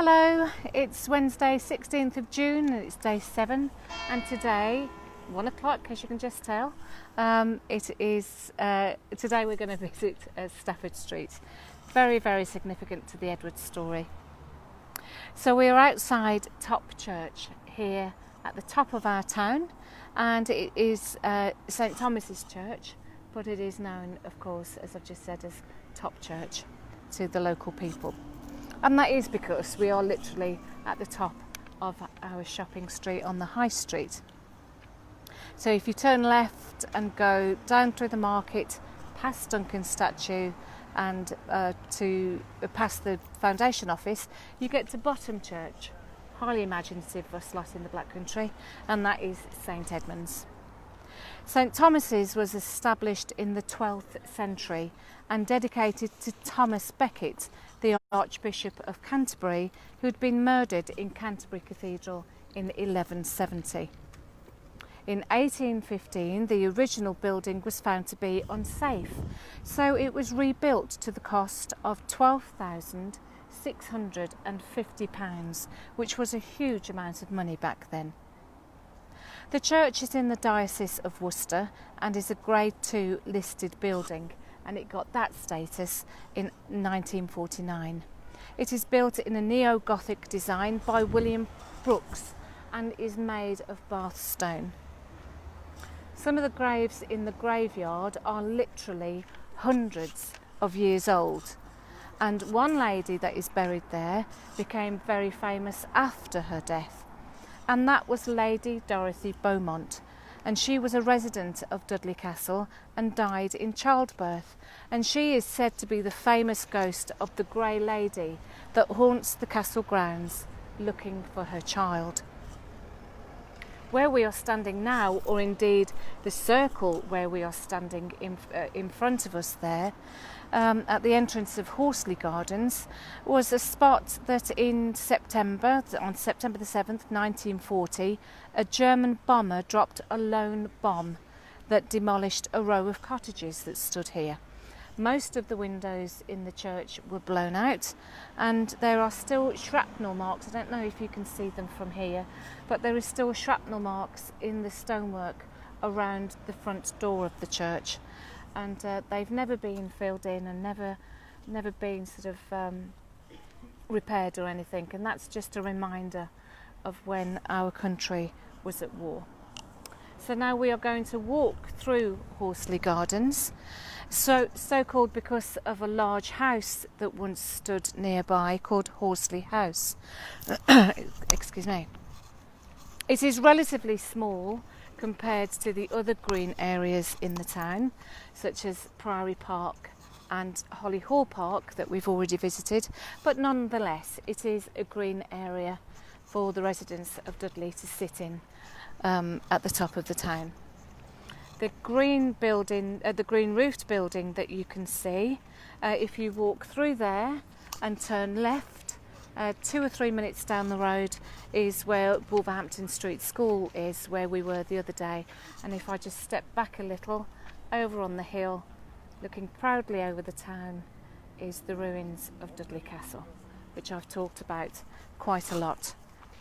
Hello, it's Wednesday 16th of June and it's day 7, and today, 1 o'clock as you can just tell, today we're going to visit Stafford Street. Very, very significant to the Edwards story. So we are outside Top Church here at the top of our town, and it is St Thomas's Church, but it is known, of course, as I've just said, as Top Church to the local people. And that is because we are literally at the top of our shopping street on the High Street. So if you turn left and go down through the market, past Duncan's statue and past the foundation office, you get to Bottom Church. Highly imaginative for us lot in the Black Country, and that is St Edmund's. St Thomas's was established in the 12th century and dedicated to Thomas Becket, the Archbishop of Canterbury, who had been murdered in Canterbury Cathedral in 1170. In 1815, the original building was found to be unsafe, so it was rebuilt to the cost of £12,650, which was a huge amount of money back then. The church is in the Diocese of Worcester and is a Grade 2 listed building, and it got that status in 1949. It is built in a neo-Gothic design by William Brooks and is made of Bath stone. Some of the graves in the graveyard are literally hundreds of years old, and one lady that is buried there became very famous after her death, and that was Lady Dorothy Beaumont, and she was a resident of Dudley Castle and died in childbirth, and she is said to be the famous ghost of the Grey Lady that haunts the castle grounds looking for her child. Where we are standing now, or indeed the circle where we are standing in front of us there, at the entrance of Horsley Gardens, was a spot that on September the 7th, 1940, a German bomber dropped a lone bomb that demolished a row of cottages that stood here. Most of the windows in the church were blown out, and there are still shrapnel marks. I don't know if you can see them from here, but there is still shrapnel marks in the stonework around the front door of the church, and they've never been filled in and never been sort of repaired or anything, and that's just a reminder of when our country was at war. So now we are going to walk through Horsley Gardens, so called because of a large house that once stood nearby called Horsley House. Excuse me. It is relatively small compared to the other green areas in the town, such as Priory Park and Holly Hall Park that we've already visited, but nonetheless it is a green area for the residents of Dudley to sit in at the top of the town. The green building, the green roofed building that you can see, if you walk through there and turn left, 2 or 3 minutes down the road is where Wolverhampton Street School is, where we were the other day. And if I just step back a little, over on the hill, looking proudly over the town, is the ruins of Dudley Castle, which I've talked about quite a lot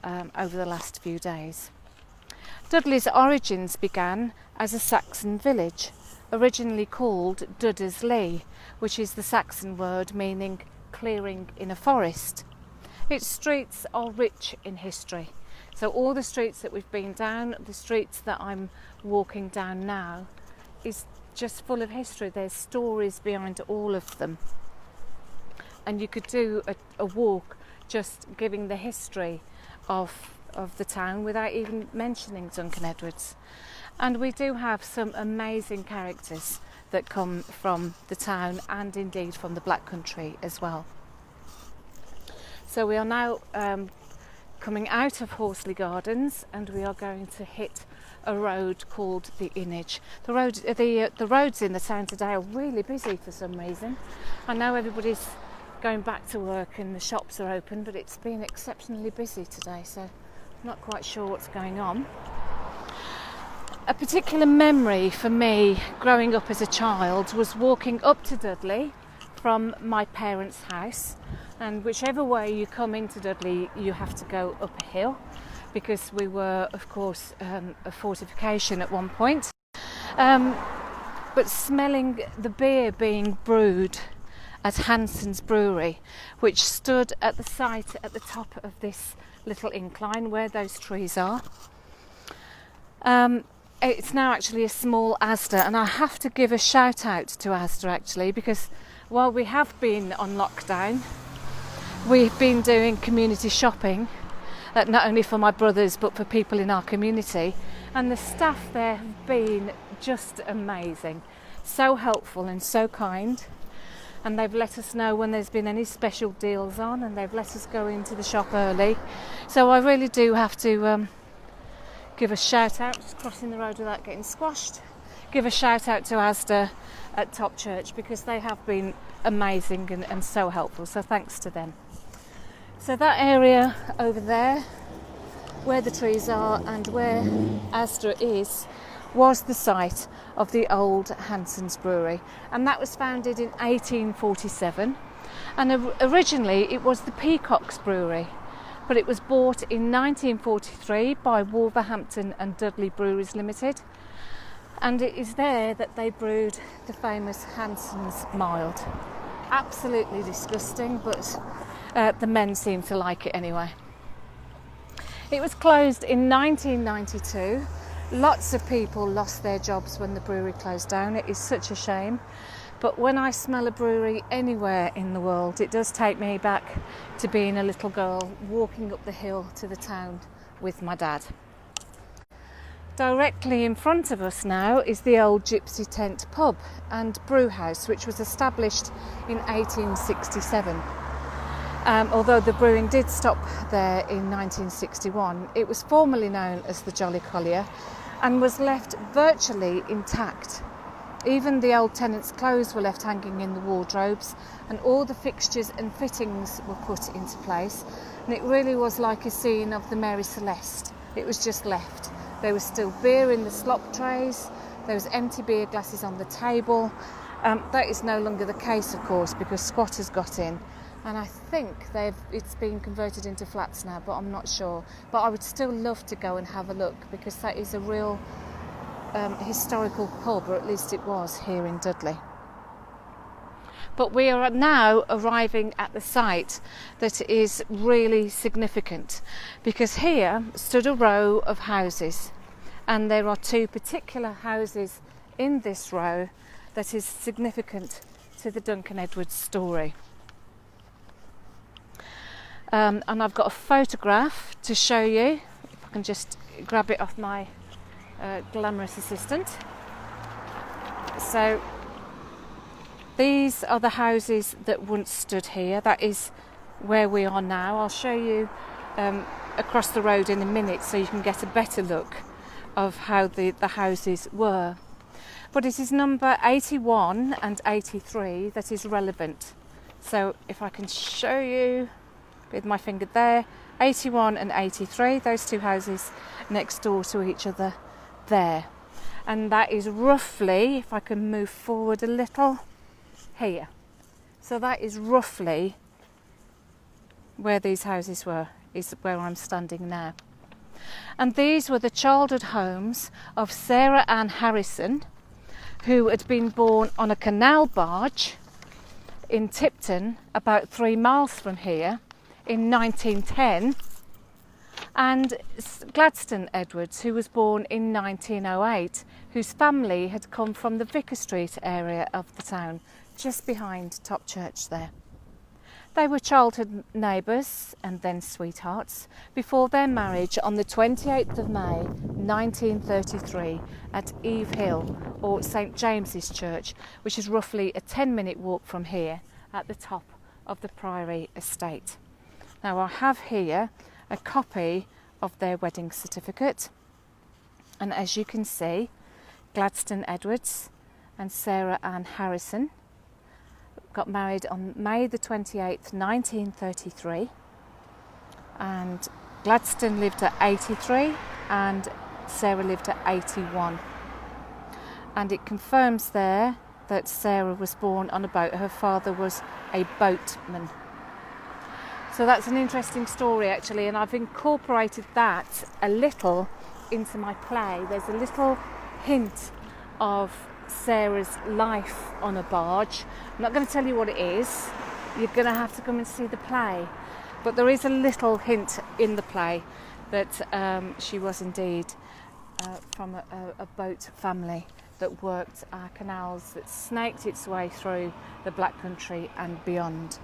over the last few days. Dudley's origins began as a Saxon village, originally called Duddersley, which is the Saxon word meaning clearing in a forest. Its streets are rich in history. So all the streets that we've been down, the streets that I'm walking down now, is just full of history. There's stories behind all of them. And you could do a walk just giving the history of the town without even mentioning Duncan Edwards. And we do have some amazing characters that come from the town and indeed from the Black Country as well. So we are now coming out of Horsley Gardens, and we are going to hit a road called the Innage. The roads in the town today are really busy for some reason. I know everybody's going back to work and the shops are open, but it's been exceptionally busy today, so I'm not quite sure what's going on. A particular memory for me growing up as a child was walking up to Dudley from my parents' house And whichever way you come into Dudley, you have to go up a hill, because we were, of course, a fortification at one point. But smelling the beer being brewed at Hanson's Brewery, which stood at the site at the top of this little incline where those trees are. It's now actually a small Asda, and I have to give a shout out to Asda actually, because while we have been on lockdown, we've been doing community shopping, not only for my brothers but for people in our community, and the staff there have been just amazing, so helpful and so kind. And they've let us know when there's been any special deals on, and they've let us go into the shop early. So I really do have to give a shout out, just crossing the road without getting squashed, give a shout out to Asda at Top Church, because they have been amazing and so helpful, so thanks to them. So that area over there, where the trees are and where Asda is, was the site of the old Hanson's Brewery, and that was founded in 1847, and originally it was the Peacock's Brewery, but it was bought in 1943 by Wolverhampton and Dudley Breweries Limited, and it is there that they brewed the famous Hanson's Mild. Absolutely disgusting, but the men seem to like it anyway. It was closed in 1992. Lots of people lost their jobs when the brewery closed down. It is such a shame. But when I smell a brewery anywhere in the world, it does take me back to being a little girl walking up the hill to the town with my dad. Directly in front of us now is the old Gypsy Tent pub and brew house, which was established in 1867. Although the brewing did stop there in 1961, it was formerly known as the Jolly Collier and was left virtually intact. Even the old tenants' clothes were left hanging in the wardrobes, and all the fixtures and fittings were put into place, and it really was like a scene of the Mary Celeste. It was just left. There was still beer in the slop trays, there was empty beer glasses on the table. That is no longer the case, of course, because squatters got in. And I think it's been converted into flats now, but I'm not sure. But I would still love to go and have a look, because that is a real historical pub, or at least it was here in Dudley. But we are now arriving at the site that is really significant, because here stood a row of houses, and there are two particular houses in this row that is significant to the Duncan Edwards story. And I've got a photograph to show you, if I can just grab it off my glamorous assistant. So these are the houses that once stood here. That is where we are now. I'll show you across the road in a minute so you can get a better look of how the houses were. But it is number 81 and 83 that is relevant. So if I can show you with my finger there, 81 and 83, those two houses next door to each other there. And that is roughly, if I can move forward a little, here. So that is roughly where these houses were, is where I'm standing now. And these were the childhood homes of Sarah Ann Harrison, who had been born on a canal barge in Tipton, about 3 miles from here, in 1910, and Gladstone Edwards, who was born in 1908, whose family had come from the Vicar Street area of the town, just behind Top Church there. They were childhood neighbours and then sweethearts before their marriage on the 28th of May 1933 at Eve Hill, or St James's Church, which is roughly a 10-minute walk from here at the top of the Priory estate. Now I have here a copy of their wedding certificate, and as you can see, Gladstone Edwards and Sarah Ann Harrison got married on May the 28th, 1933, and Gladstone lived at 83 and Sarah lived at 81. And it confirms there that Sarah was born on a boat. Her father was a boatman. So that's an interesting story actually, and I've incorporated that a little into my play. There's a little hint of Sarah's life on a barge. I'm not going to tell you what it is. You're going to have to come and see the play. But there is a little hint in the play that she was indeed from a boat family that worked our canals, that snaked its way through the Black Country and beyond.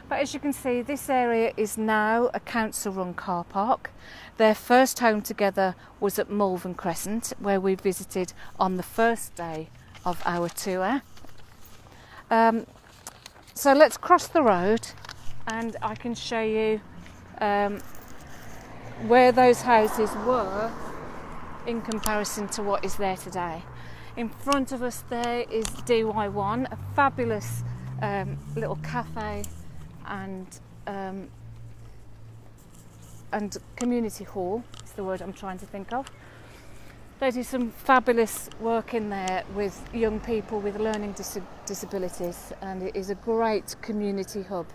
But as you can see, this area is now a council-run car park. Their first home together was at Malvern Crescent, where we visited on the first day of our tour. So let's cross the road and I can show you where those houses were in comparison to what is there today. In front of us there is DY1, a fabulous little cafe and community hall is the word I'm trying to think of. They do some fabulous work in there with young people with learning disabilities, and it is a great community hub.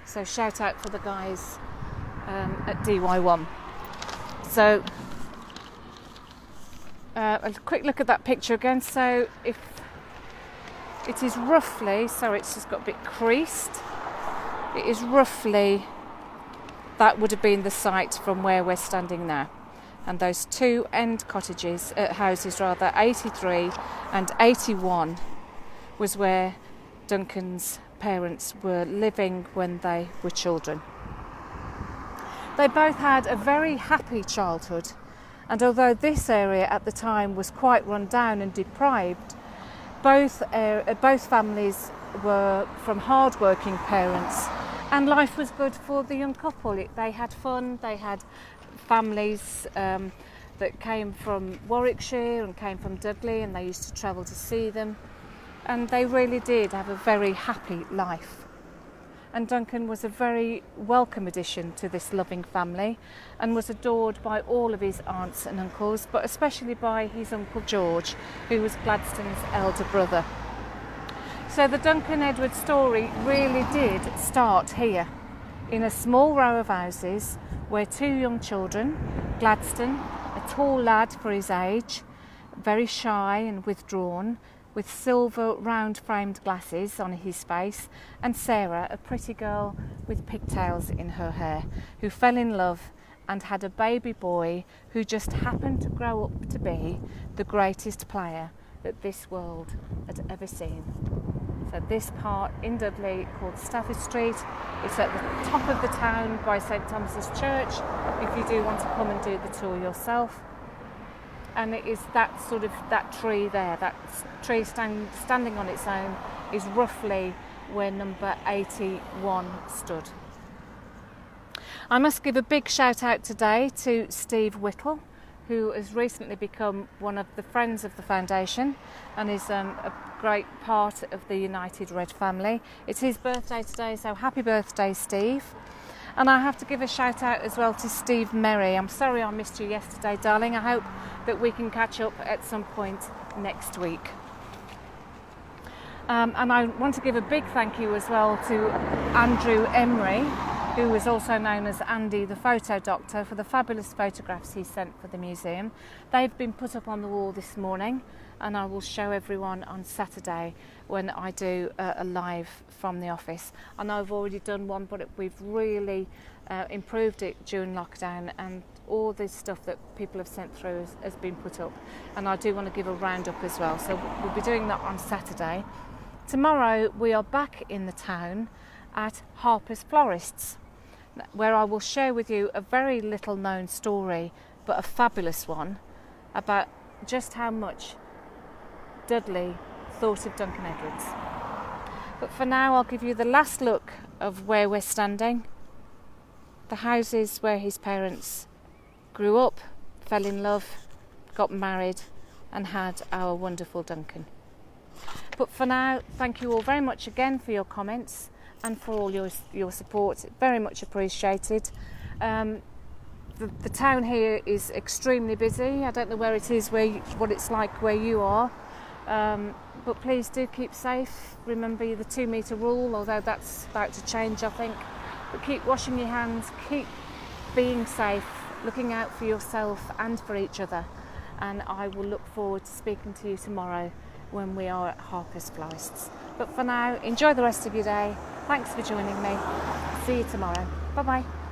So shout out for the guys at DY1. So a quick look at that picture again. So if it is roughly, sorry, it's just got a bit creased. It is roughly, that would have been the site from where we're standing now. And those two end houses, 83 and 81, was where Duncan's parents were living when they were children. They both had a very happy childhood, and although this area at the time was quite run down and deprived, both families were from hard-working parents, and life was good for the young couple. They had fun, they had families that came from Warwickshire and came from Dudley, and they used to travel to see them, and they really did have a very happy life. And Duncan was a very welcome addition to this loving family and was adored by all of his aunts and uncles, but especially by his Uncle George, who was Gladstone's elder brother. So the Duncan Edward story really did start here, in a small row of houses where two young children, Gladstone, a tall lad for his age, very shy and withdrawn, with silver round-framed glasses on his face, and Sarah, a pretty girl with pigtails in her hair, who fell in love and had a baby boy who just happened to grow up to be the greatest player that this world had ever seen. So this part in Dudley, called Stafford Street, it's at the top of the town by St Thomas's Church, if you do want to come and do the tour yourself. And it is that tree there, that tree standing on its own, is roughly where number 81 stood. I must give a big shout out today to Steve Whittle, who has recently become one of the friends of the foundation and is a great part of the United Red family. It's his birthday today, so happy birthday, Steve. And I have to give a shout out as well to Steve Merry. I'm sorry I missed you yesterday, darling. I hope that we can catch up at some point next week. And I want to give a big thank you as well to Andrew Emery, who is also known as Andy the Photo Doctor, for the fabulous photographs he sent for the museum. They've been put up on the wall this morning, and I will show everyone on Saturday when I do a live from the office. I know I've already done one, but we've really improved it during lockdown, and all this stuff that people have sent through has been put up, and I do want to give a roundup as well, so we'll be doing that on Saturday. Tomorrow we are back in the town at Harper's Florists, where I will share with you a very little known story, but a fabulous one, about just how much Dudley thought of Duncan Edwards. But for now I'll give you the last look of where we're standing, the houses where his parents grew up, fell in love, got married and had our wonderful Duncan. But for now, thank you all very much again for your comments and for all your support, very much appreciated. The town here is extremely busy. I don't know where it is, what it's like where you are, but please do keep safe. Remember the 2 metre rule, although that's about to change, I think. But keep washing your hands, keep being safe, looking out for yourself and for each other. And I will look forward to speaking to you tomorrow when we are at Harper's Florists. But for now, enjoy the rest of your day. Thanks for joining me. See you tomorrow. Bye bye.